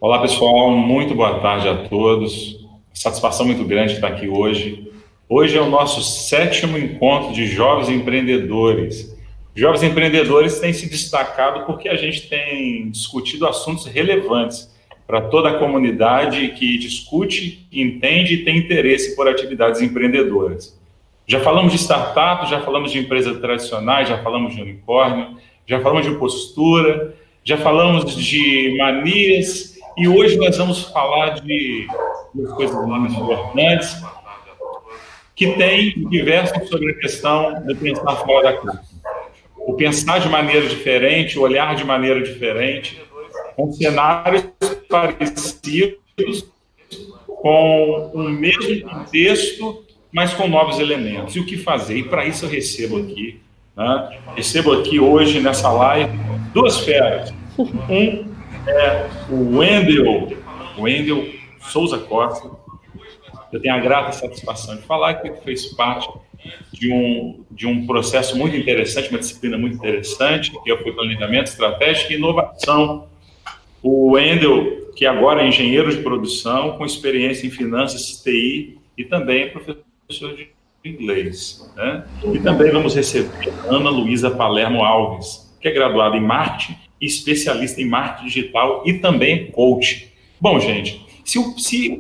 Olá, pessoal. Muito boa tarde a todos. Satisfação muito grande estar aqui hoje. Hoje é o nosso 7º encontro de jovens empreendedores. Jovens empreendedores têm se destacado porque a gente tem discutido assuntos relevantes para toda a comunidade que discute, entende e tem interesse por atividades empreendedoras. Já falamos de startups, já falamos de empresas tradicionais, já falamos de unicórnio, já falamos de postura, já falamos de manias, e hoje nós vamos falar de coisas muito importantes que tem diversos sobre a questão de pensar fora da caixa. O pensar de maneira diferente, o olhar de maneira diferente, com cenários parecidos, com o mesmo contexto, mas com novos elementos. E o que fazer? E para isso eu recebo aqui hoje nessa live 2 feras. Um é o Wendel Souza Costa. Eu tenho a grata satisfação de falar que fez parte de um processo muito interessante, uma disciplina muito interessante, que foi planejamento estratégico e inovação. O Wendel, que agora é engenheiro de produção, com experiência em finanças, TI, e também é professor de inglês, né? E também vamos receber a Ana Luísa Palermo Alves, que é graduada em marketing e especialista em marketing digital e também coach. Bom, gente, se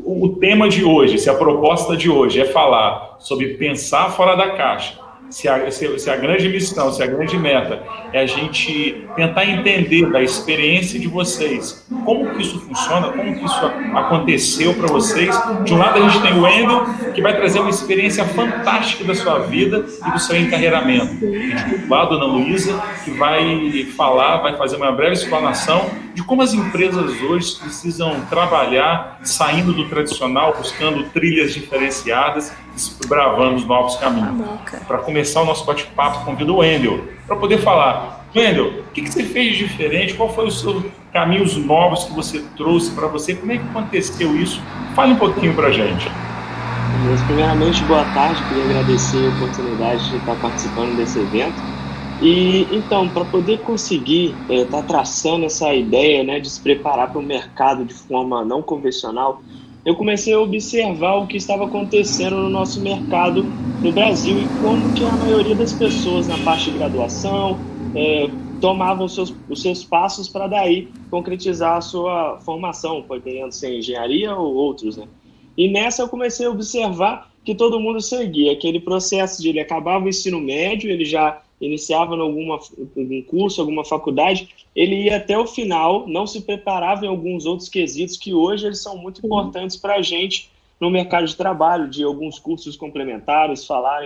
o tema de hoje, se a proposta de hoje é falar sobre pensar fora da caixa, se a grande missão, se a grande meta é a gente tentar entender da experiência de vocês, como que isso funciona, como que isso aconteceu para vocês. De um lado a gente tem o Wendel, que vai trazer uma experiência fantástica da sua vida e do seu encarreiramento. E de outro lado, a Ana Luísa, que vai fazer uma breve explanação de como as empresas hoje precisam trabalhar saindo do tradicional, buscando trilhas diferenciadas, desbravando os novos caminhos. Para começar o nosso bate-papo, convido o Wendel para poder falar. Wendel, o que você fez de diferente? Qual foi os seus caminhos novos que você trouxe para você? Como é que aconteceu isso? Fale um pouquinho para a gente. Primeiramente, boa tarde. Queria agradecer a oportunidade de estar participando desse evento. E então, para poder conseguir estar traçando essa ideia, né, de se preparar para o mercado de forma não convencional, eu comecei a observar o que estava acontecendo no nosso mercado no Brasil e como que a maioria das pessoas na parte de graduação tomavam os seus passos para daí concretizar a sua formação, podendo ser engenharia ou outros, né? E nessa eu comecei a observar que todo mundo seguia aquele processo de ele acabava o ensino médio, ele já iniciava em algum curso, alguma faculdade, ele ia até o final, não se preparava em alguns outros quesitos que hoje eles são muito importantes para a gente no mercado de trabalho, de alguns cursos complementares, falar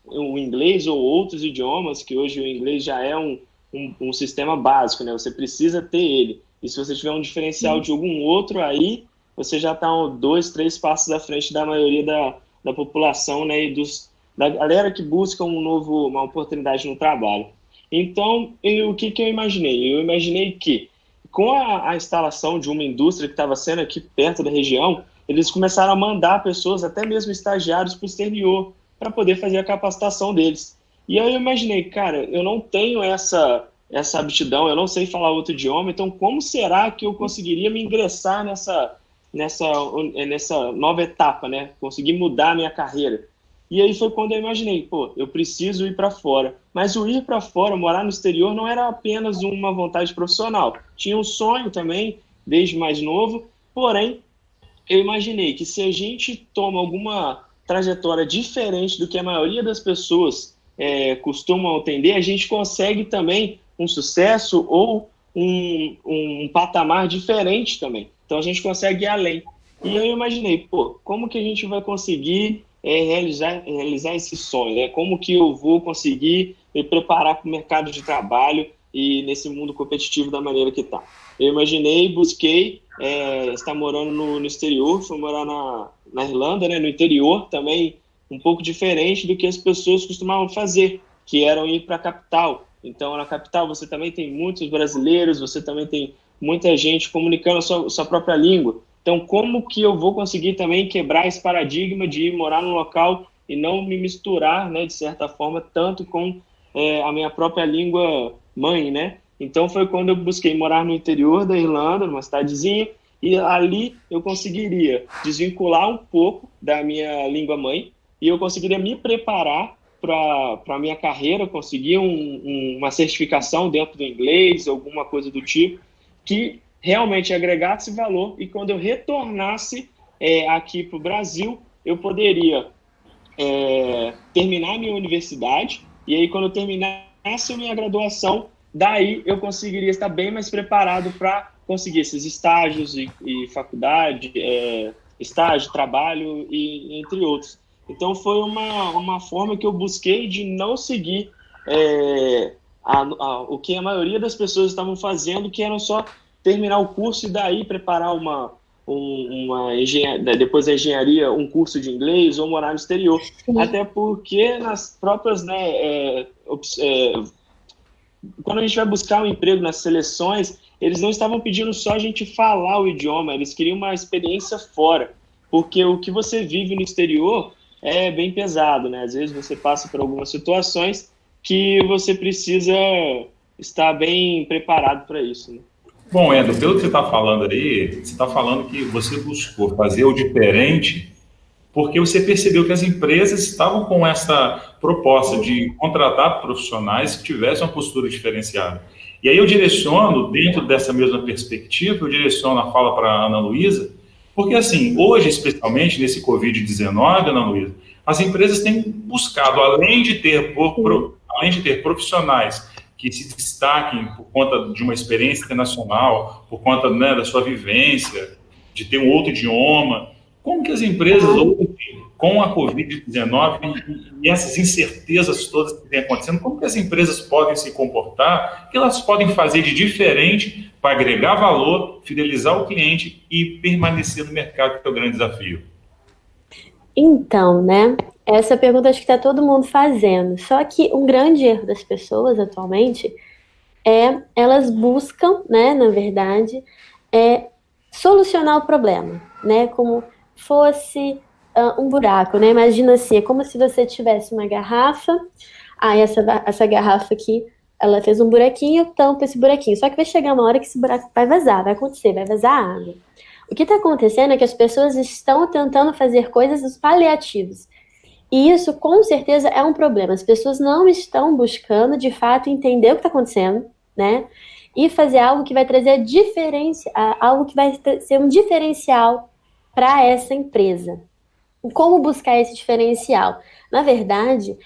o inglês ou outros idiomas, que hoje o inglês já é um sistema básico, né? Você precisa ter ele. E se você tiver um diferencial de algum outro aí, você já está 2, 3 passos à frente da maioria da população, né? E da galera que busca uma oportunidade no trabalho. Então, o que eu imaginei? Eu imaginei que, com a instalação de uma indústria que estava sendo aqui perto da região, eles começaram a mandar pessoas, até mesmo estagiários, para o exterior, para poder fazer a capacitação deles. E aí eu imaginei, cara, eu não tenho essa aptidão, eu não sei falar outro idioma, então como será que eu conseguiria me ingressar nessa nova etapa, né? Conseguir mudar a minha carreira. E aí foi quando eu imaginei, eu preciso ir para fora. Mas o ir para fora, morar no exterior, não era apenas uma vontade profissional. Tinha um sonho também, desde mais novo. Porém, eu imaginei que se a gente toma alguma trajetória diferente do que a maioria das pessoas costumam atender, a gente consegue também um sucesso ou um patamar diferente também. Então a gente consegue ir além. E eu imaginei, pô, como que a gente vai conseguir realizar esse sonho, né? Como que eu vou conseguir me preparar para o mercado de trabalho e nesse mundo competitivo da maneira que está. Eu imaginei, busquei, estar morando no exterior, fui morar na Irlanda, né, no interior também, um pouco diferente do que as pessoas costumavam fazer, que eram ir para a capital. Então, na capital você também tem muitos brasileiros, você também tem muita gente comunicando a sua própria língua. Então, como que eu vou conseguir também quebrar esse paradigma de ir morar num local e não me misturar, né, de certa forma, tanto com a minha própria língua mãe, né? Então, foi quando eu busquei morar no interior da Irlanda, numa cidadezinha, e ali eu conseguiria desvincular um pouco da minha língua mãe e eu conseguiria me preparar para a minha carreira, conseguir uma certificação dentro do inglês, alguma coisa do tipo, que realmente agregasse valor e quando eu retornasse aqui para o Brasil, eu poderia terminar minha universidade e aí quando eu terminasse a minha graduação, daí eu conseguiria estar bem mais preparado para conseguir esses estágios e faculdade, estágio, trabalho e entre outros. Então foi uma forma que eu busquei de não seguir o que a maioria das pessoas estavam fazendo, que eram só terminar o curso e daí preparar depois da engenharia, um curso de inglês ou morar no exterior. Sim. Até porque nas próprias, quando a gente vai buscar um emprego nas seleções, eles não estavam pedindo só a gente falar o idioma, eles queriam uma experiência fora, porque o que você vive no exterior é bem pesado, né? Às vezes você passa por algumas situações que você precisa estar bem preparado para isso, né? Bom, Endo, pelo que você está falando aí, você está falando que você buscou fazer o diferente porque você percebeu que as empresas estavam com essa proposta de contratar profissionais que tivessem uma postura diferenciada. E aí eu direciono, dentro dessa mesma perspectiva, eu direciono a fala para a Ana Luísa, porque assim, hoje, especialmente nesse Covid-19, Ana Luísa, as empresas têm buscado, além de ter profissionais que se destaquem por conta de uma experiência internacional, por conta, né, da sua vivência, de ter um outro idioma. Como que as empresas, hoje, com a Covid-19 e essas incertezas todas que vêm acontecendo, como que as empresas podem se comportar, o que elas podem fazer de diferente para agregar valor, fidelizar o cliente e permanecer no mercado, que é o grande desafio? Então, né, essa pergunta acho que está todo mundo fazendo, só que um grande erro das pessoas atualmente elas buscam, né, na verdade, solucionar o problema, né, como fosse um buraco, né, imagina assim, é como se você tivesse uma garrafa, essa garrafa aqui, ela fez um buraquinho, tampa esse buraquinho, só que vai chegar uma hora que esse buraco vai vazar, vai vazar água. O que está acontecendo é que as pessoas estão tentando fazer coisas paliativos. E isso, com certeza, é um problema. As pessoas não estão buscando, de fato, entender o que está acontecendo, né? E fazer algo que vai trazer algo que vai ser um diferencial para essa empresa. Como buscar esse diferencial? Na verdade,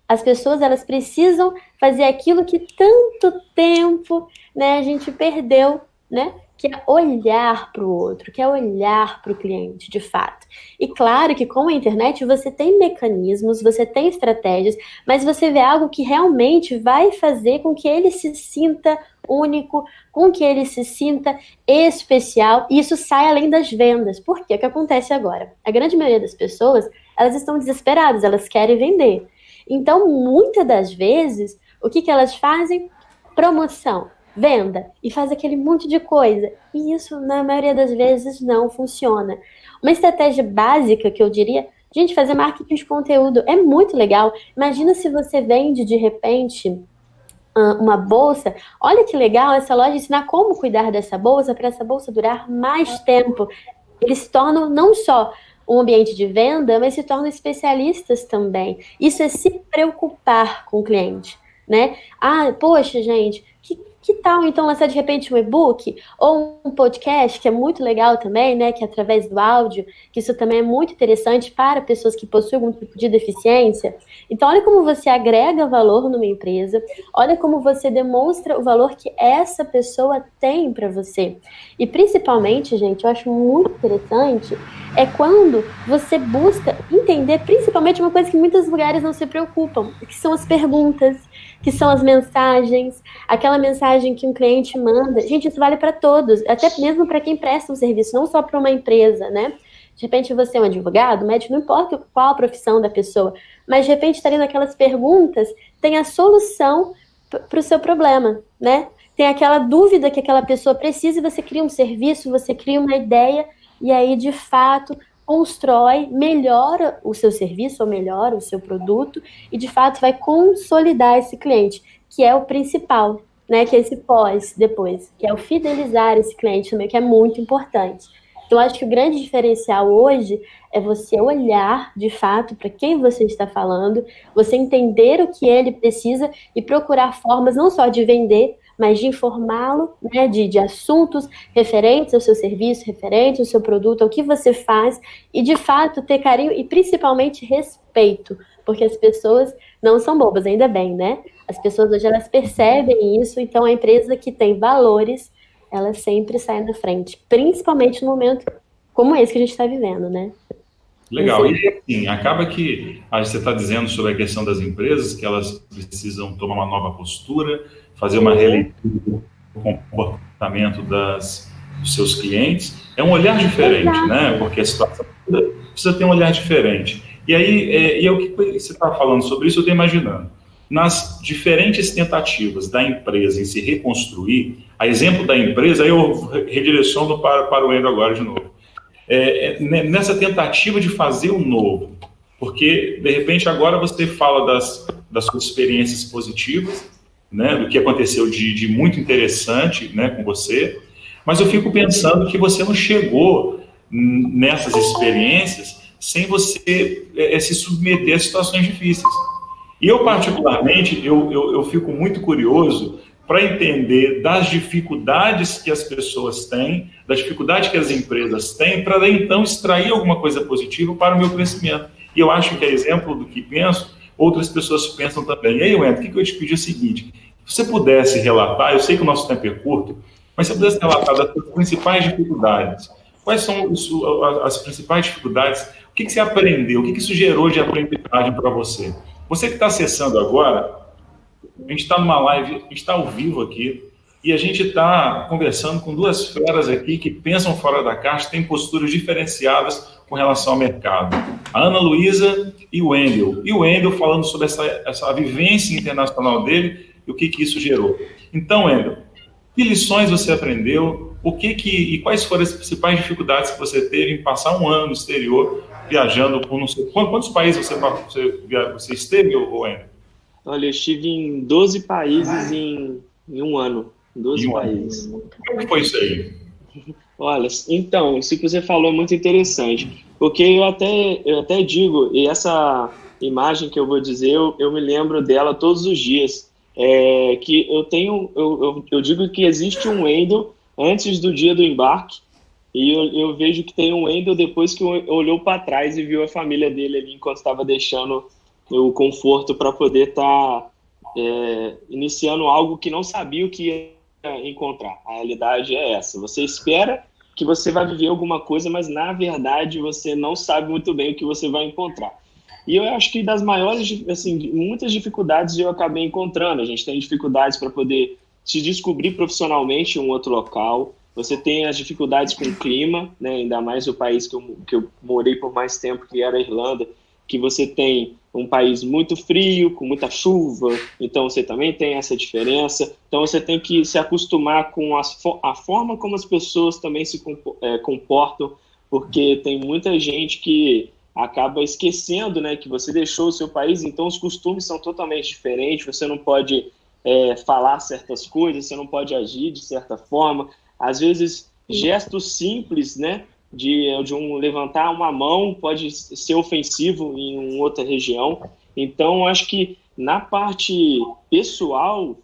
as pessoas elas precisam fazer aquilo que tanto tempo, né, a gente perdeu, né? Que é olhar para o outro, que é olhar para o cliente, de fato. E claro que com a internet você tem mecanismos, você tem estratégias, mas você vê algo que realmente vai fazer com que ele se sinta único, com que ele se sinta especial, e isso sai além das vendas. Por quê? O que acontece agora? A grande maioria das pessoas, elas estão desesperadas, elas querem vender. Então, muitas das vezes, o que elas fazem? Promoção. Venda, e faz aquele monte de coisa. E isso, na maioria das vezes, não funciona. Uma estratégia básica que eu diria, gente, fazer marketing de conteúdo é muito legal. Imagina se você vende, de repente, uma bolsa. Olha que legal essa loja ensinar como cuidar dessa bolsa, para essa bolsa durar mais tempo. Eles se tornam não só um ambiente de venda, mas se tornam especialistas também. Isso é se preocupar com o cliente, né? Poxa, gente, Que tal, então, lançar de repente um e-book ou um podcast, que é muito legal também, né? Que é através do áudio, que isso também é muito interessante para pessoas que possuem algum tipo de deficiência. Então, olha como você agrega valor numa empresa, olha como você demonstra o valor que essa pessoa tem para você. E principalmente, gente, eu acho muito interessante, é quando você busca entender, principalmente uma coisa que muitos lugares não se preocupam, que são as perguntas, que são as mensagens, aquela mensagem que um cliente manda. Gente, isso vale para todos, até mesmo para quem presta um serviço, não só para uma empresa, né? De repente você é um advogado, médico, não importa qual a profissão da pessoa, mas de repente está ali naquelas perguntas, tem a solução para o seu problema, né? Tem aquela dúvida que aquela pessoa precisa e você cria um serviço, você cria uma ideia e aí, de fato, constrói, melhora o seu serviço ou melhora o seu produto e, de fato, vai consolidar esse cliente, que é o principal, né? Que é esse pós, depois, que é o fidelizar esse cliente também, que é muito importante. Então, acho que o grande diferencial hoje é você olhar, de fato, para quem você está falando, você entender o que ele precisa e procurar formas não só de vender, mas de informá-lo, né, de assuntos referentes ao seu serviço, referentes ao seu produto, ao que você faz, e de fato ter carinho e principalmente respeito, porque as pessoas não são bobas, ainda bem, né? As pessoas hoje elas percebem isso, então a empresa que tem valores, ela sempre sai na frente, principalmente no momento como esse que a gente está vivendo, né? Legal. E assim, acaba que você está dizendo sobre a questão das empresas, que elas precisam tomar uma nova postura, fazer uma releitura do comportamento dos seus clientes. É um olhar diferente, né? Porque a situação precisa ter um olhar diferente. E aí, e é o que você está falando sobre isso, eu estou imaginando. Nas diferentes tentativas da empresa em se reconstruir, a exemplo da empresa, aí eu redireciono para o Endo agora de novo. Nessa tentativa de fazer o novo, porque de repente agora você fala das suas experiências positivas, né, do que aconteceu de muito interessante, né, com você, mas eu fico pensando que você não chegou nessas experiências sem você se submeter a situações difíceis. E eu particularmente, eu fico muito curioso para entender das dificuldades que as pessoas têm, das dificuldades que as empresas têm, para então extrair alguma coisa positiva para o meu crescimento. E eu acho que é exemplo do que penso, outras pessoas pensam também. E aí, Wendel, o que eu te pedi é o seguinte, se você pudesse relatar, eu sei que o nosso tempo é curto, mas se você pudesse relatar das principais dificuldades, quais são as principais dificuldades, o que você aprendeu, o que isso gerou de aprendizagem para você? Você que está acessando agora, a gente está numa live, a gente está ao vivo aqui, e a gente está conversando com duas feras aqui que pensam fora da caixa, têm posturas diferenciadas com relação ao mercado. A Ana Luísa e o Wendel. E o Wendel falando sobre essa vivência internacional dele e o que isso gerou. Então, Wendel, que lições você aprendeu? E quais foram as principais dificuldades que você teve em passar um ano no exterior, viajando por não sei quantos países você esteve, Wendel? Olha, eu estive em 12 países em um ano. 12 países. Como que foi isso aí? Olha, então, isso que você falou é muito interessante. Porque eu até digo, e essa imagem que eu vou dizer, eu me lembro dela todos os dias. Que eu digo que existe um Wendel antes do dia do embarque, e eu vejo que tem um Wendel depois que olhou para trás e viu a família dele ali enquanto estava deixando o conforto para poder estar iniciando algo que não sabia o que ia encontrar. A realidade é essa. Você espera que você vai viver alguma coisa, mas na verdade você não sabe muito bem o que você vai encontrar. E eu acho que das maiores, assim, muitas dificuldades eu acabei encontrando. A gente tem dificuldades para poder se descobrir profissionalmente em um outro local. Você tem as dificuldades com o clima, né? Ainda mais o país que eu morei por mais tempo, que era a Irlanda, que você tem um país muito frio, com muita chuva, então você também tem essa diferença. Então você tem que se acostumar com a forma como as pessoas também se comportam, porque tem muita gente que acaba esquecendo, né, que você deixou o seu país, então os costumes são totalmente diferentes, você não pode falar certas coisas, você não pode agir de certa forma. Às vezes, gestos simples, né, de levantar uma mão pode ser ofensivo em outra região. Então, acho que Na parte pessoal,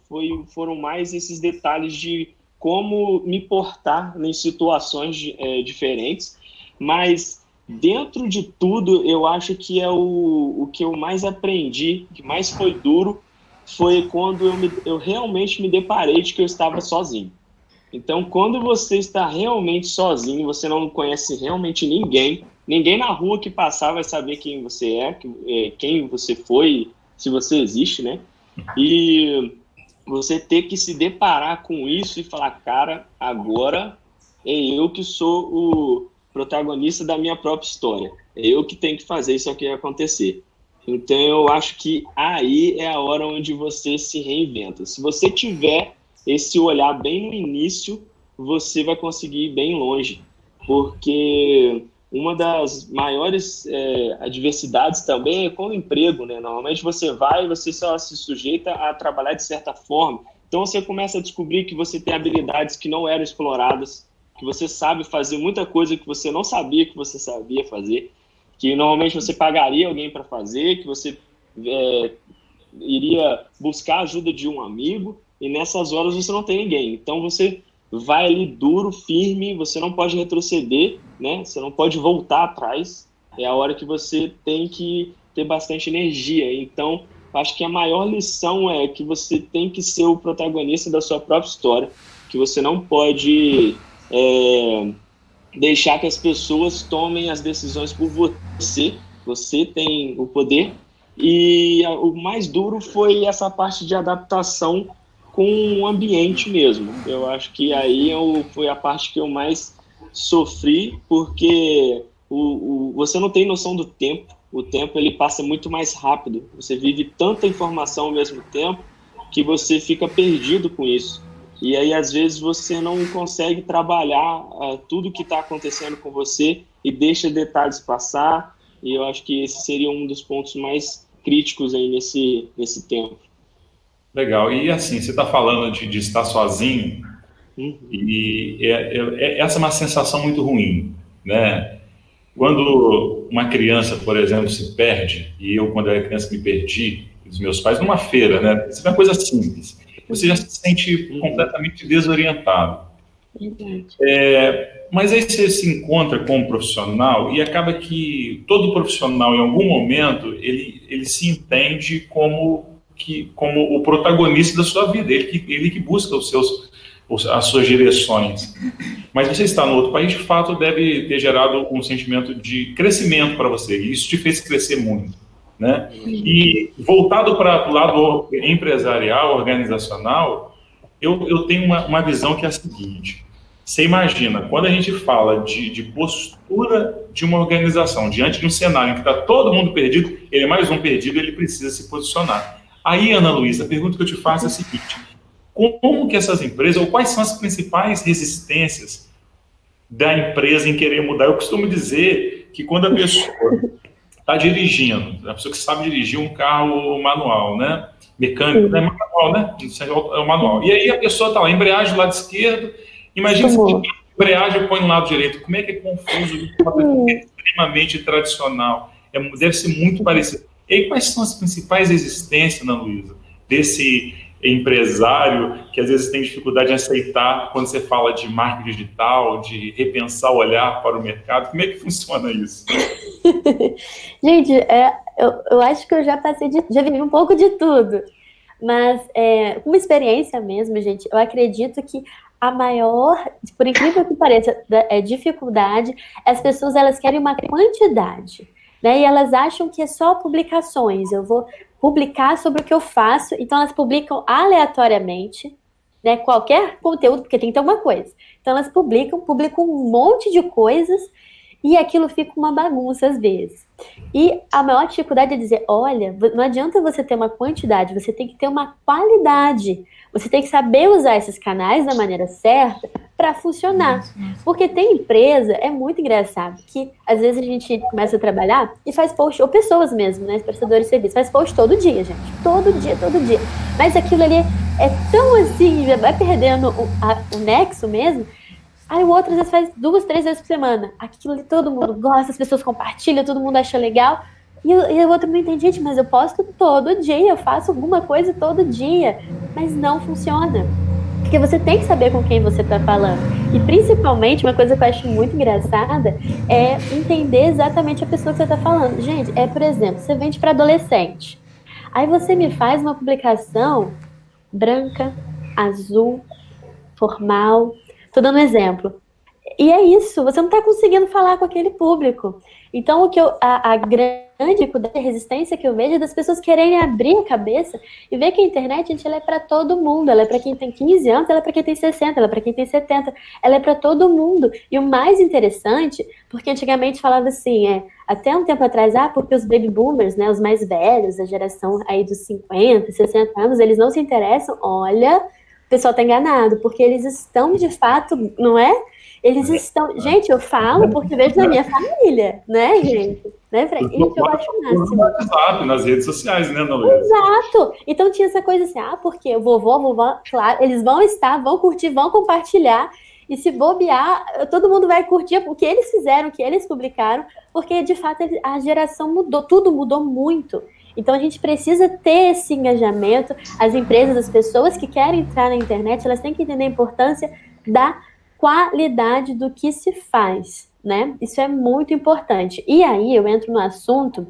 foram mais esses detalhes de como me portar em situações diferentes, mas dentro de tudo, eu acho que o que eu mais aprendi, que mais foi duro, foi quando eu realmente me deparei de que eu estava sozinho. Então, quando você está realmente sozinho, você não conhece realmente ninguém, ninguém na rua que passar vai saber quem você é, quem você foi, se você existe, né? E você ter que se deparar com isso e falar, cara, agora é eu que sou o protagonista da minha própria história. É eu que tenho que fazer isso aqui acontecer. Então, eu acho que aí é a hora onde você se reinventa. Se você tiver esse olhar bem no início, você vai conseguir ir bem longe. Porque uma das maiores adversidades também é com o emprego, né? Normalmente você só se sujeita a trabalhar de certa forma. Então, você começa a descobrir que você tem habilidades que não eram exploradas, que você sabe fazer muita coisa que você não sabia que você sabia fazer, que normalmente você pagaria alguém para fazer, que você iria buscar a ajuda de um amigo, e nessas horas você não tem ninguém. Então você vai ali duro, firme, você não pode retroceder, né? Você não pode voltar atrás, é a hora que você tem que ter bastante energia. Então, acho que a maior lição é que você tem que ser o protagonista da sua própria história, que você não pode deixar que as pessoas tomem as decisões por você. Você tem o poder. E o mais duro foi essa parte de adaptação com o ambiente mesmo. Eu acho que aí foi a parte que eu mais sofri, porque você não tem noção do tempo. O tempo ele passa muito mais rápido. Você vive tanta informação ao mesmo tempo que você fica perdido com isso. E aí, às vezes, você não consegue trabalhar tudo que está acontecendo com você e deixa detalhes passar. E eu acho que esse seria um dos pontos mais críticos aí nesse tempo. Legal. E assim, você está falando de estar sozinho, e essa é uma sensação muito ruim, né? Quando uma criança, por exemplo, se perde, e eu, quando era criança, me perdi, dos meus pais, numa feira, né? Isso é uma coisa simples. Você já se sente completamente desorientado. Mas aí você se encontra com um profissional e acaba que todo profissional, em algum momento, ele se entende como o protagonista da sua vida, ele que busca as suas direções. Mas você está no outro país, de fato, deve ter gerado um sentimento de crescimento para você, e isso te fez crescer muito, né? E voltado para o lado empresarial, organizacional, eu tenho uma visão que é a seguinte: você imagina, quando a gente fala de postura de uma organização diante de um cenário em que está todo mundo perdido, ele é mais um perdido, ele precisa se posicionar. Aí, Ana Luísa, a pergunta que eu te faço é a seguinte: como que essas empresas, ou quais são as principais resistências da empresa em querer mudar? Eu costumo dizer que quando a pessoa está dirigindo, a pessoa que sabe dirigir um carro manual, né? Mecânico, não é manual, né? Isso é o manual. E aí a pessoa está lá, embreagem do lado esquerdo, imagina se a embreagem põe no lado direito. Como é que é confuso uma pessoa que é extremamente tradicional? Deve ser muito parecido. E aí, quais são as principais resistências, Ana Luísa, desse empresário que às vezes tem dificuldade em aceitar quando você fala de marketing digital, de repensar o olhar para o mercado? Como é que funciona isso? Gente, eu acho que eu já já vivi um pouco de tudo, mas com uma experiência mesmo, gente, eu acredito que a maior, por incrível que pareça, dificuldade, as pessoas elas querem uma quantidade, né? E elas acham que é só publicações. Eu vou publicar sobre o que eu faço, então elas publicam aleatoriamente, né? Qualquer conteúdo, porque tem que ter uma coisa. Então elas publicam um monte de coisas e aquilo fica uma bagunça às vezes. E a maior dificuldade é dizer, olha, não adianta você ter uma quantidade, você tem que ter uma qualidade. Você tem que saber usar esses canais da maneira certa para funcionar. Porque tem empresa, é muito engraçado, que às vezes a gente começa a trabalhar e faz post, ou pessoas mesmo, né, prestadores de serviço, faz post todo dia, gente. Todo dia. Mas aquilo ali é tão assim, vai perdendo o nexo mesmo. Aí o outro às vezes faz 2, 3 vezes por semana. Aquilo ali todo mundo gosta, as pessoas compartilham, todo mundo acha legal. E o outro não entende, gente, mas eu posto todo dia, eu faço alguma coisa todo dia. Mas não funciona. Porque você tem que saber com quem você está falando. E principalmente, uma coisa que eu acho muito engraçada é entender exatamente a pessoa que você está falando. Gente, por exemplo, você vende para adolescente. Aí você me faz uma publicação branca, azul, formal. Tô dando um exemplo. E é isso, você não está conseguindo falar com aquele público. Então, a grande resistência que eu vejo é das pessoas quererem abrir a cabeça e ver que a internet, gente, ela é para todo mundo. Ela é para quem tem 15 anos, ela é para quem tem 60, ela é para quem tem 70. Ela é para todo mundo. E o mais interessante, porque antigamente falava assim, até um tempo atrás, porque os baby boomers, né, os mais velhos, a geração aí dos 50, 60 anos, eles não se interessam. Olha, o pessoal tá enganado, porque eles estão de fato, não é? Eles estão... Gente, eu falo porque vejo na minha família, né, gente? Né, Fred? Isso eu acho o máximo. No WhatsApp, nas redes sociais, né, Noel? Exato! Então tinha essa coisa assim, porque o vovô, claro, eles vão curtir, vão compartilhar, e se bobear, todo mundo vai curtir o que eles fizeram, o que eles publicaram, porque, de fato, a geração mudou, tudo mudou muito. Então a gente precisa ter esse engajamento. As empresas, as pessoas que querem entrar na internet, elas têm que entender a importância da qualidade do que se faz, né? Isso é muito importante. E aí eu entro no assunto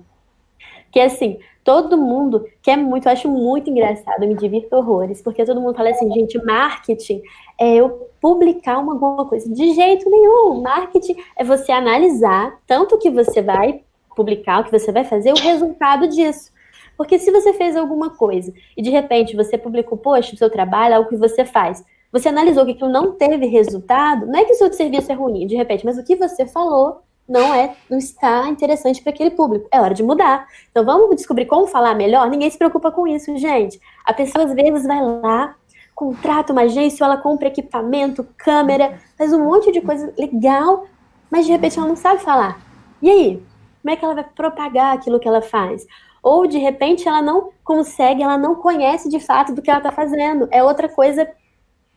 que, assim, todo mundo quer muito, eu acho muito engraçado, eu me divirto horrores, porque todo mundo fala assim, gente, marketing é eu publicar alguma coisa. De jeito nenhum. Marketing é você analisar tanto o que você vai publicar, o que você vai fazer, o resultado disso. Porque se você fez alguma coisa e de repente você publicou, poxa, o seu trabalho, algo que você faz, você analisou que aquilo não teve resultado, não é que o seu serviço é ruim, de repente, mas o que você falou não está interessante para aquele público. É hora de mudar. Então vamos descobrir como falar melhor? Ninguém se preocupa com isso, gente. A pessoa às vezes vai lá, contrata uma agência, ela compra equipamento, câmera, faz um monte de coisa legal, mas de repente ela não sabe falar. E aí? Como é que ela vai propagar aquilo que ela faz? Ou de repente ela não consegue, ela não conhece de fato do que ela está fazendo. É outra coisa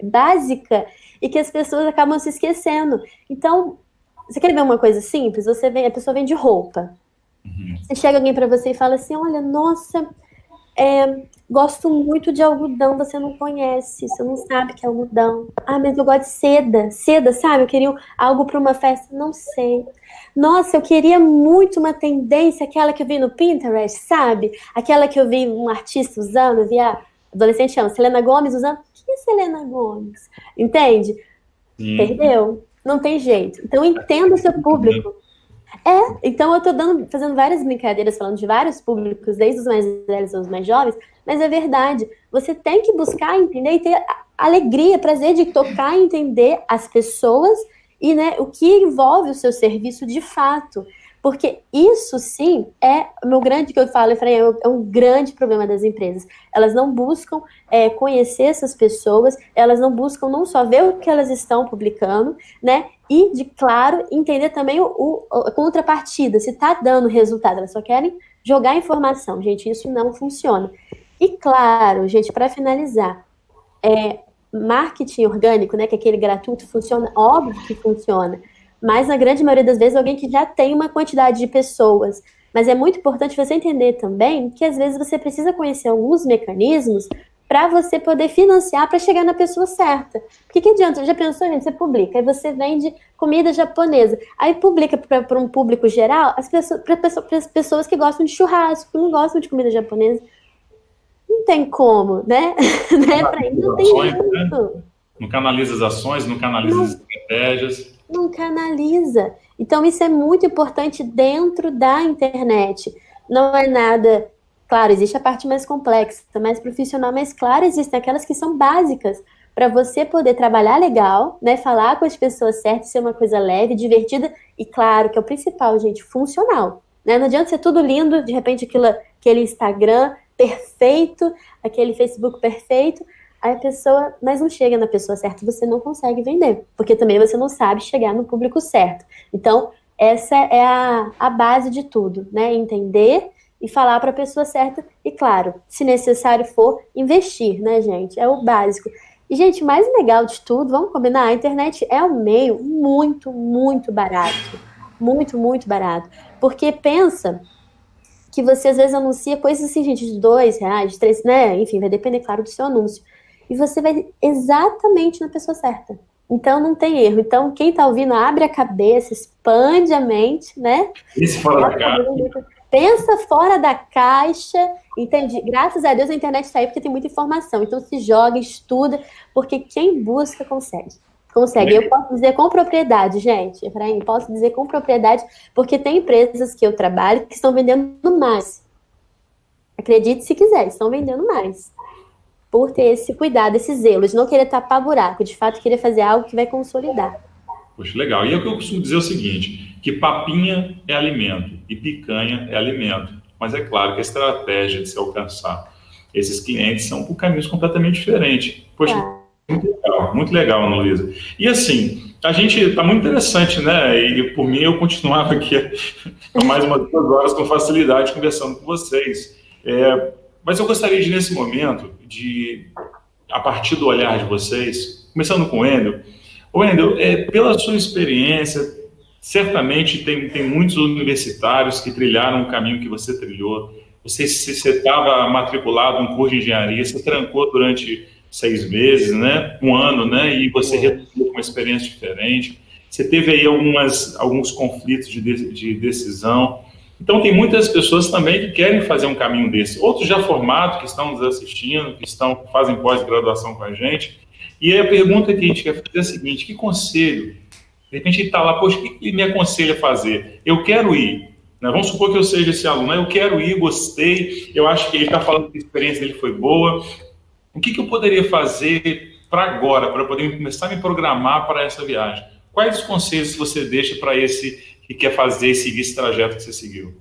básica e que as pessoas acabam se esquecendo. Então, você quer ver uma coisa simples? A pessoa vende roupa. Você chega alguém para você e fala assim, olha, nossa, gosto muito de algodão, você não conhece, você não sabe que é algodão. Ah, mas eu gosto de seda, sabe? Eu queria algo para uma festa, não sei. Nossa, eu queria muito uma tendência, aquela que eu vi no Pinterest, sabe? Aquela que eu vi um artista usando, eu vi a adolescente chama Selena Gomez usando. Que é Selena Gomez? Entende? Sim. Perdeu. Não tem jeito. Então, entenda o seu público. Então eu tô fazendo várias brincadeiras, falando de vários públicos, desde os mais velhos aos mais jovens, mas é verdade. Você tem que buscar entender e ter alegria, prazer de tocar e entender as pessoas e, né, o que envolve o seu serviço de fato. Porque isso, sim, é que eu falo, é um grande problema das empresas. Elas não buscam conhecer essas pessoas, elas não buscam não só ver o que elas estão publicando, né? E, claro, entender também a contrapartida, se está dando resultado. Elas só querem jogar informação. Gente, isso não funciona. E, claro, gente, para finalizar, marketing orgânico, né, que é aquele gratuito, funciona, óbvio que funciona. Mas, na grande maioria das vezes, alguém que já tem uma quantidade de pessoas. Mas é muito importante você entender também que, às vezes, você precisa conhecer alguns mecanismos para você poder financiar para chegar na pessoa certa. Porque que adianta? Já pensou, gente? Você publica, aí você vende comida japonesa. Aí publica para um público geral, para as pessoas que gostam de churrasco, que não gostam de comida japonesa. Não tem como, né? Para isso não tem jeito. Né? Não canaliza as ações, não canaliza as estratégias. Não canaliza. Então, isso é muito importante dentro da internet. Não é nada... Claro, existe a parte mais complexa, mais profissional, mas, claro, existem aquelas que são básicas para você poder trabalhar legal, né, falar com as pessoas certas, ser uma coisa leve, divertida e, claro, que é o principal, gente, funcional. Né? Não adianta ser tudo lindo, de repente aquele Instagram perfeito, aquele Facebook perfeito, aí a pessoa, mas não chega na pessoa certa, você não consegue vender, porque também você não sabe chegar no público certo. Então, essa é a base de tudo, né? Entender e falar para a pessoa certa e, claro, se necessário for, investir, né, gente? É o básico. E, gente, o mais legal de tudo, vamos combinar, a internet é um meio muito, muito barato. Muito, muito barato. Porque pensa que você às vezes anuncia coisas assim, gente, de R$2, de 3, né? Enfim, vai depender, claro, do seu anúncio. E você vai exatamente na pessoa certa. Então não tem erro. Então, quem tá ouvindo, abre a cabeça, expande a mente, né? Esse fora da caixa. Pensa fora da caixa, entende? Graças a Deus a internet está aí porque tem muita informação. Então se joga, estuda, porque quem busca consegue. Consegue. Eu posso dizer com propriedade, gente, Efraim, posso dizer com propriedade, porque tem empresas que eu trabalho que estão vendendo mais. Acredite se quiser, estão vendendo mais. Por ter esse cuidado, esse zelo, de não querer tapar buraco, de fato querer fazer algo que vai consolidar. Poxa, legal. E é o que eu costumo dizer o seguinte, que papinha é alimento e picanha é alimento. Mas é claro que a estratégia de se alcançar esses clientes são por caminhos completamente diferentes. Poxa, muito legal, Ana Luísa. E assim, a gente está muito interessante, né? E por mim eu continuava aqui há mais umas 2 horas com facilidade conversando com vocês. Mas eu gostaria de, nesse momento, a partir do olhar de vocês, começando com o Wendel, pela sua experiência, certamente tem muitos universitários que trilharam o caminho que você trilhou. Você estava matriculado em curso de engenharia, você trancou durante 6 meses, né? 1 ano, né? E você retornou com uma experiência diferente. Você teve aí alguns conflitos de decisão. Então, tem muitas pessoas também que querem fazer um caminho desse. Outros já formados, que estão nos assistindo, que fazem pós-graduação com a gente. E aí a pergunta que a gente quer fazer é a seguinte, que conselho? De repente ele está lá, poxa, o que me aconselha a fazer? Eu quero ir. Né? Vamos supor que eu seja esse aluno, eu quero ir, gostei, eu acho que ele está falando que a experiência dele foi boa. O que eu poderia fazer para agora, para poder começar a me programar para essa viagem? Quais os conselhos você deixa para esse que quer fazer e seguir esse trajeto que você seguiu?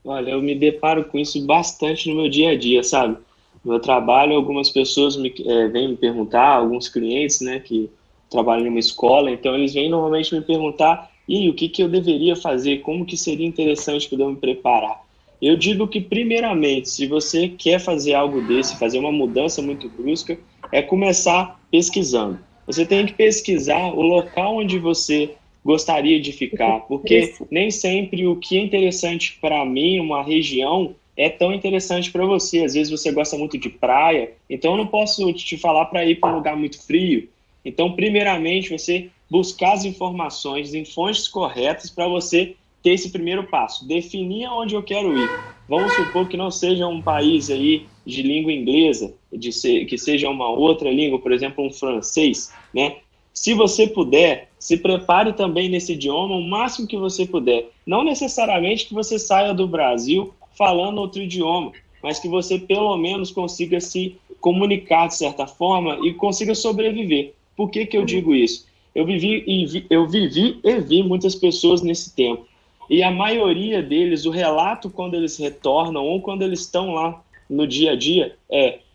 Olha, eu me deparo com isso bastante no meu dia a dia, sabe? No meu trabalho, algumas pessoas vêm me perguntar, alguns clientes, né, que trabalham em uma escola, então eles vêm normalmente me perguntar, o que eu deveria fazer, como que seria interessante para eu me preparar. Eu digo que, primeiramente, se você quer fazer algo desse, fazer uma mudança muito brusca, é começar pesquisando. Você tem que pesquisar o local onde você gostaria de ficar, porque nem sempre o que é interessante para mim, uma região, é tão interessante para você. Às vezes você gosta muito de praia, então eu não posso te falar para ir para um lugar muito frio. Então, primeiramente, você buscar as informações em fontes corretas para você ter esse primeiro passo, definir aonde eu quero ir. Vamos supor que não seja um país aí de língua inglesa, que seja uma outra língua, por exemplo, um francês, né? Se você puder, se prepare também nesse idioma o máximo que você puder. Não necessariamente que você saia do Brasil falando outro idioma, mas que você pelo menos consiga se comunicar de certa forma e consiga sobreviver. Por que eu digo isso? Eu vivi e vi muitas pessoas nesse tempo. E a maioria deles, o relato quando eles retornam ou quando eles estão lá no dia a dia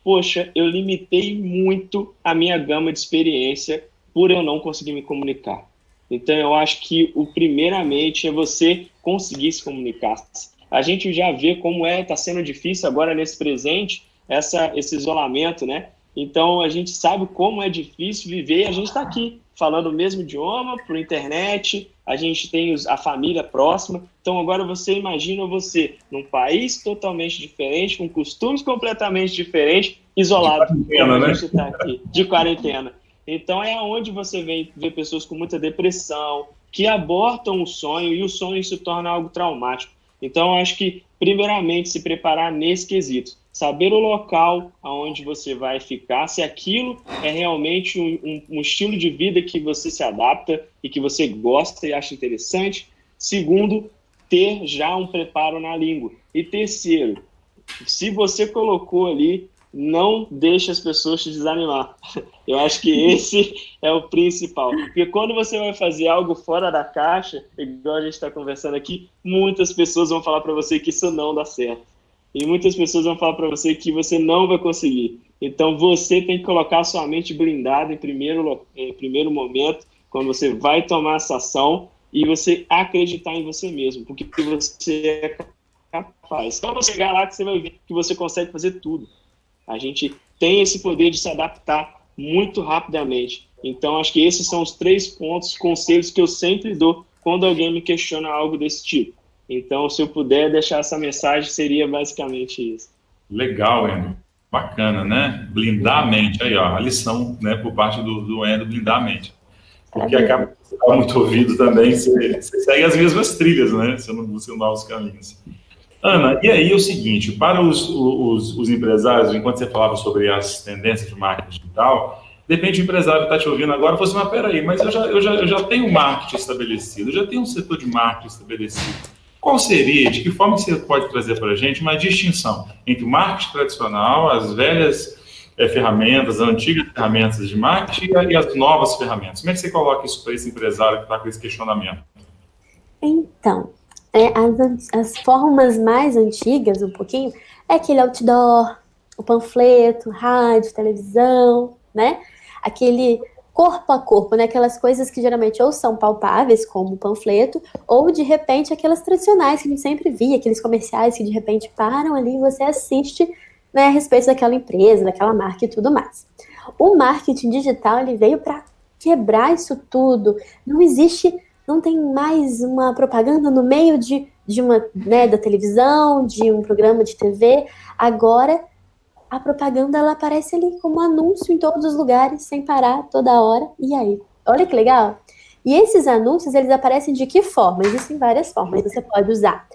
poxa, eu limitei muito a minha gama de experiência por eu não conseguir me comunicar. Então eu acho que o primeiramente é você conseguir se comunicar. A gente já vê como está sendo difícil agora nesse presente, esse isolamento, né? Então a gente sabe como é difícil viver e a gente está aqui falando o mesmo idioma por internet, a gente tem a família próxima. Então agora você imagina você num país totalmente diferente, com costumes completamente diferentes, isolado, como a gente está aqui, de quarentena. Então é onde você vê pessoas com muita depressão, que abortam o sonho e o sonho se torna algo traumático. Então eu acho que primeiramente se preparar nesse quesito, saber o local aonde você vai ficar, se aquilo é realmente um estilo de vida que você se adapta e que você gosta e acha interessante. Segundo, ter já um preparo na língua. E terceiro, se você colocou ali, não deixe as pessoas te desanimar. Eu acho que esse é o principal. Porque quando você vai fazer algo fora da caixa, igual a gente está conversando aqui, muitas pessoas vão falar para você que isso não dá certo. E muitas pessoas vão falar para você que você não vai conseguir. Então você tem que colocar a sua mente blindada em primeiro momento, quando você vai tomar essa ação, e você acreditar em você mesmo, porque você é capaz. Quando você chegar lá, que você vai ver que você consegue fazer tudo. A gente tem esse poder de se adaptar muito rapidamente. Então, acho que esses são os 3 conselhos que eu sempre dou quando alguém me questiona algo desse tipo. Então, se eu puder deixar essa mensagem, seria basicamente isso. Legal, Endo. Bacana, né? Blindar a mente. Aí, ó, a lição, né, por parte do Endo, blindar a mente. Porque acaba de ficar muito ouvido também, você segue as mesmas trilhas, né? Você não busca novos caminhos. Ana, e aí é o seguinte, para os empresários, enquanto você falava sobre as tendências de marketing digital, de repente o empresário está te ouvindo agora e fala assim, mas peraí, mas eu já tenho marketing estabelecido, eu já tenho um setor de marketing estabelecido. Qual seria, de que forma você pode trazer para a gente uma distinção entre o marketing tradicional, as velhas ferramentas, as antigas ferramentas de marketing e as novas ferramentas? Como é que você coloca isso para esse empresário que está com esse questionamento? Então, as formas mais antigas, um pouquinho, é aquele outdoor, o panfleto, rádio, televisão, né? Aquele corpo a corpo, né? Aquelas coisas que geralmente ou são palpáveis, como o panfleto, ou de repente aquelas tradicionais que a gente sempre via, aqueles comerciais que de repente param ali e você assiste, né, a respeito daquela empresa, daquela marca e tudo mais. O marketing digital, ele veio para quebrar isso tudo. Não tem mais uma propaganda no meio de uma, né, da televisão, de um programa de TV. Agora, a propaganda, ela aparece ali como anúncio em todos os lugares, sem parar, toda hora. E aí? Olha que legal. E esses anúncios, eles aparecem de que forma? Existem várias formas. Você pode usar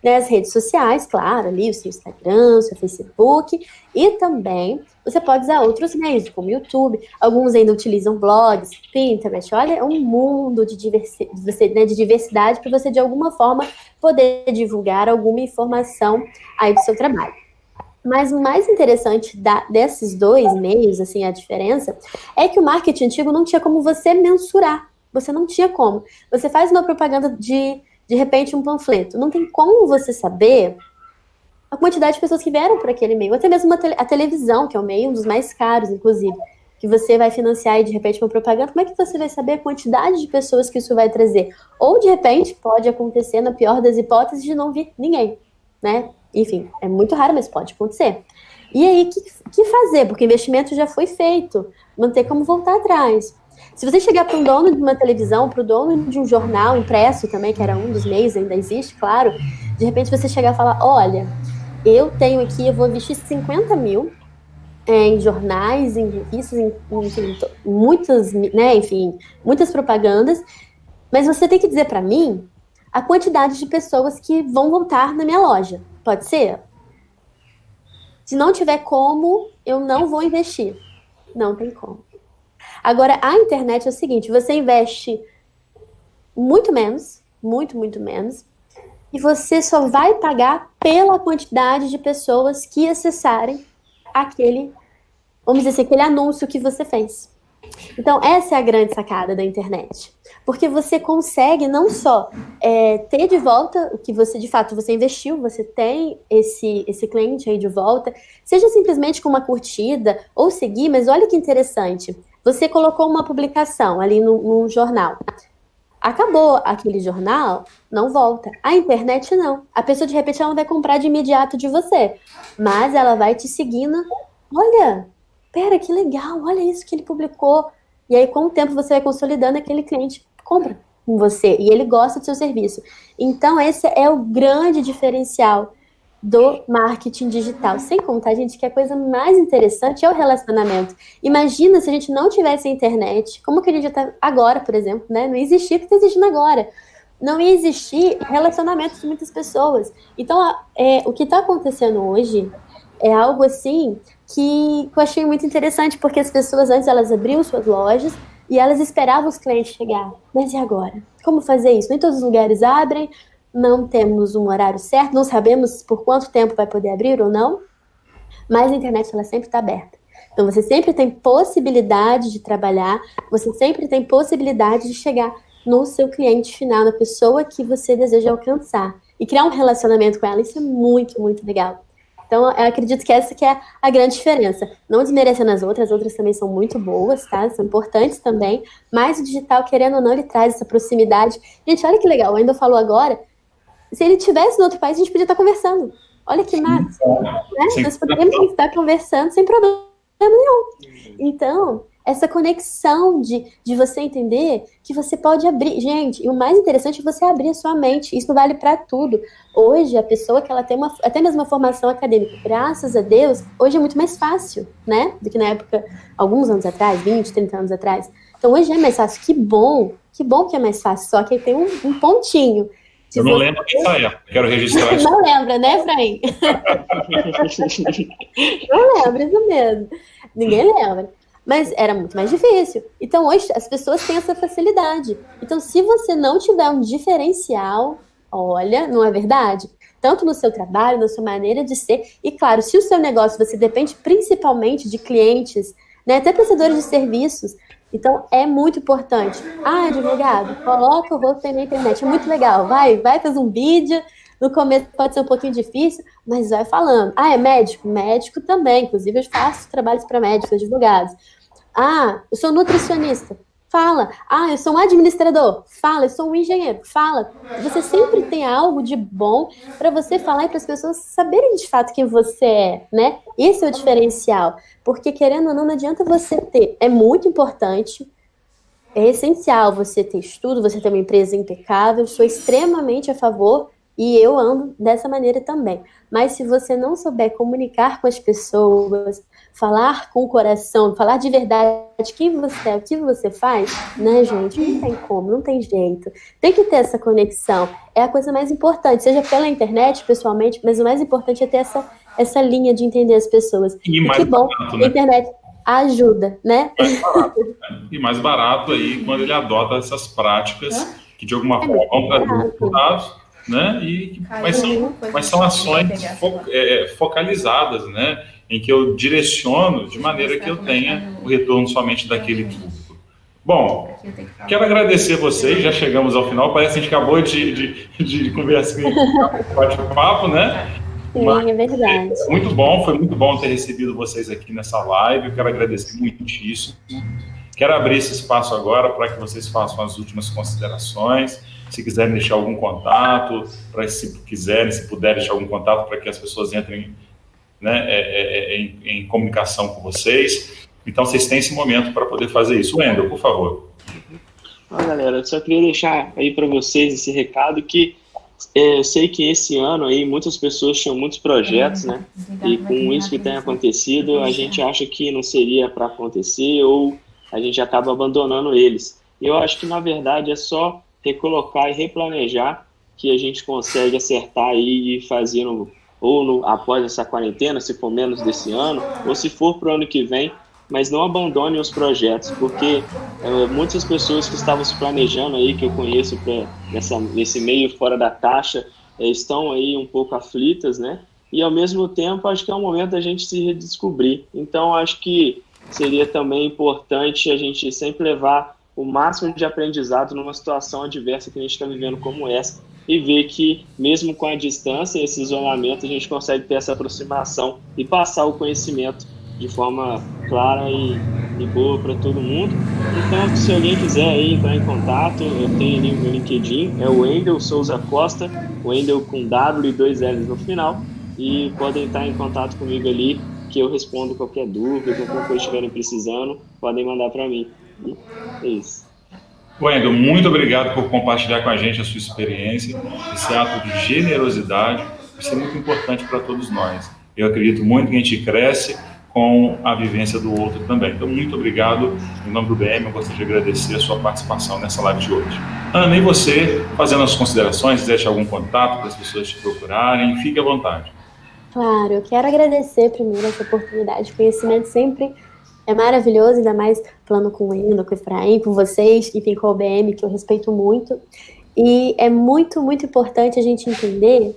nas redes sociais, claro, ali o seu Instagram, o seu Facebook, e também você pode usar outros meios, como YouTube. Alguns ainda utilizam blogs, Pinterest. Olha, é um mundo de diversidade para você, de alguma forma, poder divulgar alguma informação aí do seu trabalho. Mas o mais interessante desses dois meios, assim, a diferença, é que o marketing antigo não tinha como você mensurar. Você não tinha como. Você faz uma propaganda de repente, um panfleto. Não tem como você saber a quantidade de pessoas que vieram por aquele meio. Até mesmo a televisão, que é o meio um dos mais caros, inclusive, que você vai financiar e, de repente, uma propaganda. Como é que você vai saber a quantidade de pessoas que isso vai trazer? Ou, de repente, pode acontecer, na pior das hipóteses, de não vir ninguém, né? Enfim, é muito raro, mas pode acontecer. E aí, o que fazer? Porque o investimento já foi feito. Não tem como voltar atrás. Se você chegar para um dono de uma televisão, para o dono de um jornal impresso também, que era um dos meios, ainda existe, claro, de repente você chegar e falar, olha, eu tenho aqui, eu vou investir 50 mil em jornais, em revistas, enfim, muitas, né, enfim, muitas propagandas, mas você tem que dizer para mim a quantidade de pessoas que vão voltar na minha loja. Pode ser? Se não tiver como, eu não vou investir. Não tem como. Agora, a internet é o seguinte, você investe muito menos, muito menos, e você só vai pagar pela quantidade de pessoas que acessarem aquele, vamos dizer assim, aquele anúncio que você fez. Então, essa é a grande sacada da internet. Porque você consegue não só ter de volta o que você, de fato, você investiu, você tem esse cliente aí de volta, seja simplesmente com uma curtida ou seguir, mas olha que interessante. Você colocou uma publicação ali num jornal. Acabou aquele jornal, não volta. A internet não. A pessoa, de repente, ela não vai comprar de imediato de você, mas ela vai te seguindo. Olha, pera, que legal, olha isso que ele publicou. E aí, com o tempo, você vai consolidando aquele cliente. Compra com você. E ele gosta do seu serviço. Então, esse é o grande diferencial do marketing digital. Sem contar, gente, que a coisa mais interessante é o relacionamento. Imagina se a gente não tivesse a internet, como que a gente está agora, por exemplo, né? Não existia o que está existindo agora. Não ia existir relacionamento de muitas pessoas. Então, o que está acontecendo hoje é algo assim que eu achei muito interessante, porque as pessoas antes, elas abriam suas lojas e elas esperavam os clientes chegar. Mas e agora? Como fazer isso? Nem todos os lugares abrem, não temos um horário certo, não sabemos por quanto tempo vai poder abrir ou não, mas a internet, ela sempre está aberta. Então, você sempre tem possibilidade de trabalhar, você sempre tem possibilidade de chegar no seu cliente final, na pessoa que você deseja alcançar, e criar um relacionamento com ela. Isso é muito, muito legal. Então, eu acredito que essa que é a grande diferença. Não desmerecendo as outras também são muito boas, tá? São importantes também, mas o digital, querendo ou não, ele traz essa proximidade. Gente, olha que legal, o Wendel falou agora, se ele estivesse no outro país, a gente podia estar conversando. Olha que massa. Né? Nós poderíamos estar conversando sem problema nenhum. Então, essa conexão de você entender que você pode abrir. Gente, e o mais interessante é você abrir a sua mente. Isso vale para tudo. Hoje, a pessoa que ela tem até mesmo uma formação acadêmica, graças a Deus, hoje é muito mais fácil, né? Do que na época, alguns anos atrás, 20, 30 anos atrás. Então, hoje é mais fácil. Que bom que é mais fácil. Só que tem um pontinho. Eu não lembro dessa época, quero registrar isso. Não lembra, né, Efraim? Não lembra, isso mesmo. Ninguém lembra. Mas era muito mais difícil. Então, hoje, as pessoas têm essa facilidade. Então, se você não tiver um diferencial, olha, não é verdade? Tanto no seu trabalho, na sua maneira de ser. E, claro, se o seu negócio, você depende principalmente de clientes, né, até prestadores de serviços, então, é muito importante. Advogado, coloca o rosto aí na internet. É muito legal. Vai fazer um vídeo. No começo pode ser um pouquinho difícil, mas vai falando. É médico? Médico também. Inclusive, eu faço trabalhos para médicos, advogados. Eu sou nutricionista. Fala. Eu sou um administrador. Fala. Eu sou um engenheiro. Fala. Você sempre tem algo de bom para você falar e para as pessoas saberem de fato quem você é, né? Esse é o diferencial. Porque, querendo ou não adianta você ter. É muito importante, é essencial você ter estudo, você ter uma empresa impecável. Sou extremamente a favor e eu ando dessa maneira também. Mas se você não souber comunicar com as pessoas, falar com o coração, falar de verdade quem você é, o que você faz, né, gente? Não tem como, não tem jeito. Tem que ter essa conexão. É a coisa mais importante, seja pela internet, pessoalmente, mas o mais importante é ter essa linha de entender as pessoas. E que bom, barato, né? A internet ajuda, né? Mais barato, né? E mais barato aí quando ele adota essas práticas que de alguma forma vão trazer resultados, né? Mas são ações focalizadas, né? Em que eu direciono de maneira que eu tenha o retorno somente daquele público. Bom, quero agradecer vocês, já chegamos ao final, parece que a gente acabou de conversar, bate-papo, né? Sim, é verdade. Foi muito bom ter recebido vocês aqui nessa live, eu quero agradecer muitíssimo. Quero abrir esse espaço agora para que vocês façam as últimas considerações, se quiserem deixar algum contato, se puderem deixar algum contato para que as pessoas entrem, né, em comunicação com vocês. Então, vocês têm esse momento para poder fazer isso. Wendel, por favor. Galera, eu só queria deixar aí para vocês esse recado que eu sei que esse ano aí muitas pessoas tinham muitos projetos, né? E com isso que tem acontecido, a gente acha que não seria para acontecer ou a gente acaba abandonando eles. Eu acho que, na verdade, é só recolocar e replanejar que a gente consegue acertar aí e fazer após essa quarentena, se for menos desse ano, ou se for para o ano que vem, mas não abandonem os projetos, porque muitas pessoas que estavam se planejando aí, que eu conheço nesse meio fora da caixa, estão aí um pouco aflitas, né? E ao mesmo tempo, acho que é um momento da gente se redescobrir. Então, acho que seria também importante a gente sempre levar o máximo de aprendizado numa situação adversa que a gente está vivendo como essa, e ver que, mesmo com a distância, esse isolamento, a gente consegue ter essa aproximação e passar o conhecimento de forma clara e boa para todo mundo. Então, se alguém quiser aí entrar em contato, eu tenho ali o meu LinkedIn, é o Wendel Souza Costa, Wendel com W e 2 L's no final, e podem estar em contato comigo ali, que eu respondo qualquer dúvida, qualquer coisa estiverem precisando, podem mandar para mim. É isso. Wendel, muito obrigado por compartilhar com a gente a sua experiência, esse ato de generosidade, isso é muito importante para todos nós. Eu acredito muito que a gente cresce com a vivência do outro também. Então, muito obrigado. Em nome do BM, eu gostaria de agradecer a sua participação nessa live de hoje. Ana, e você, fazendo as considerações, deixa algum contato para as pessoas te procurarem, fique à vontade. Claro, eu quero agradecer primeiro essa oportunidade. Conhecimento sempre é maravilhoso, ainda mais falando com o Wendel, com o Efraim, com vocês, enfim, com o BM, que eu respeito muito. E é muito, muito importante a gente entender,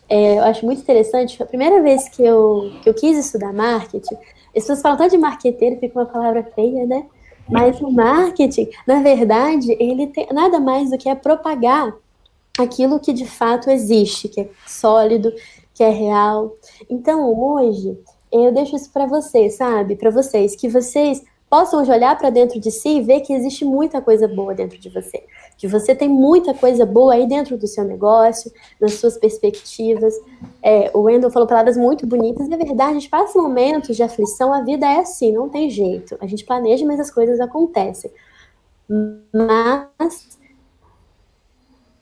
eu acho muito interessante, a primeira vez que eu quis estudar marketing, as pessoas falam tanto de marqueteiro, fica uma palavra feia, né? Mas o marketing, na verdade, ele tem nada mais do que propagar aquilo que de fato existe, que é sólido, que é real. Então, hoje, eu deixo isso para vocês, sabe? Para vocês, que vocês possam hoje olhar para dentro de si e ver que existe muita coisa boa dentro de você. Que você tem muita coisa boa aí dentro do seu negócio, nas suas perspectivas. O Wendel falou palavras muito bonitas, e é verdade, a gente passa momentos de aflição, a vida é assim, não tem jeito. A gente planeja, mas as coisas acontecem. Mas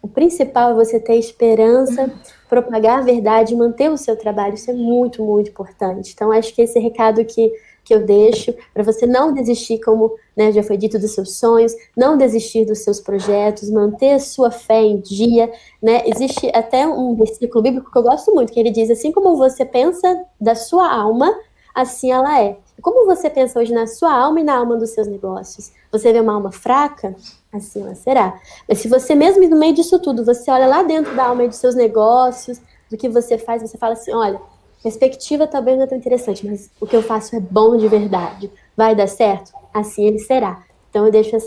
o principal é você ter esperança, propagar a verdade, manter o seu trabalho. Isso é muito, muito importante. Então, acho que esse recado que eu deixo, para você não desistir, como, né, já foi dito, dos seus sonhos, não desistir dos seus projetos, manter a sua fé em dia, né? Existe até um versículo bíblico que eu gosto muito, que ele diz, assim como você pensa da sua alma, assim ela é. Como você pensa hoje na sua alma e na alma dos seus negócios? Você vê uma alma fraca? Assim ela será. Mas se você mesmo no meio disso tudo, você olha lá dentro da alma e dos seus negócios, do que você faz, você fala assim, olha, perspectiva talvez não é tão interessante, mas o que eu faço é bom de verdade. Vai dar certo? Assim ele será. Então eu deixo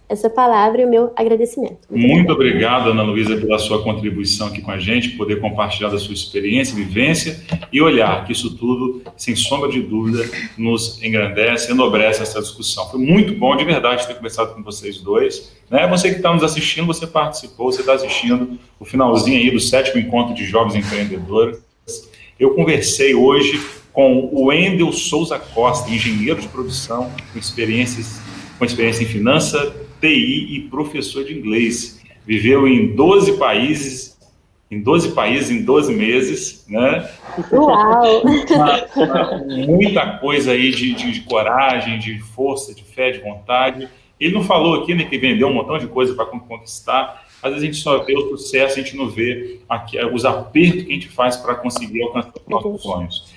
essa palavra e o meu agradecimento. Muito obrigado, Ana Luísa, pela sua contribuição aqui com a gente, poder compartilhar da sua experiência, vivência e olhar que isso tudo, sem sombra de dúvida, nos engrandece, enobrece essa discussão. Foi muito bom, de verdade, ter conversado com vocês dois. Né? Você que está nos assistindo, você participou, você está assistindo o finalzinho aí do 7º Encontro de Jovens Empreendedores. Eu conversei hoje com o Wendel Souza Costa, engenheiro de produção, com experiência em finança, TI e professor de inglês. Viveu em 12 países, em 12 meses, né? Uau! Muita coisa aí de coragem, de força, de fé, de vontade. Ele não falou aqui, né, que vendeu um montão de coisa para conquistar. Às vezes a gente só vê o sucesso, a gente não vê os apertos que a gente faz para conseguir alcançar os nossos sonhos.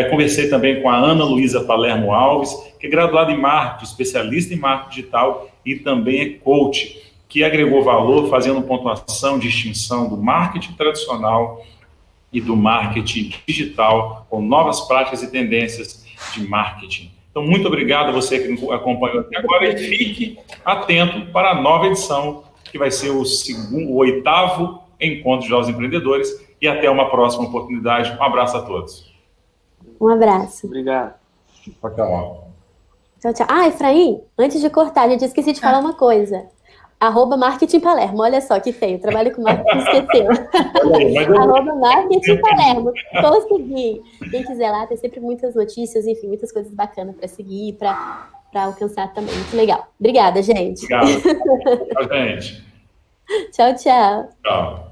Conversei também com a Ana Luísa Palermo Alves, que é graduada em marketing, especialista em marketing digital e também é coach, que agregou valor fazendo pontuação, distinção do marketing tradicional e do marketing digital, com novas práticas e tendências de marketing. Então, muito obrigado a você que acompanhou até agora e fique atento para a nova edição, que vai ser o 8º Encontro de Jovens Empreendedores, e até uma próxima oportunidade. Um abraço a todos. Um abraço. Obrigado. Tchau. Tchau, tchau. Efraim, antes de cortar, eu esqueci de falar uma coisa. @Marketing Palermo, olha só que feio, trabalho com marketing, esqueceu. @Marketing Palermo, consegui. Quem quiser lá, tem sempre muitas notícias, enfim, muitas coisas bacanas para seguir, para alcançar também, muito legal. Obrigada, gente. Obrigado. Tchau, gente. Tchau, tchau. Tchau.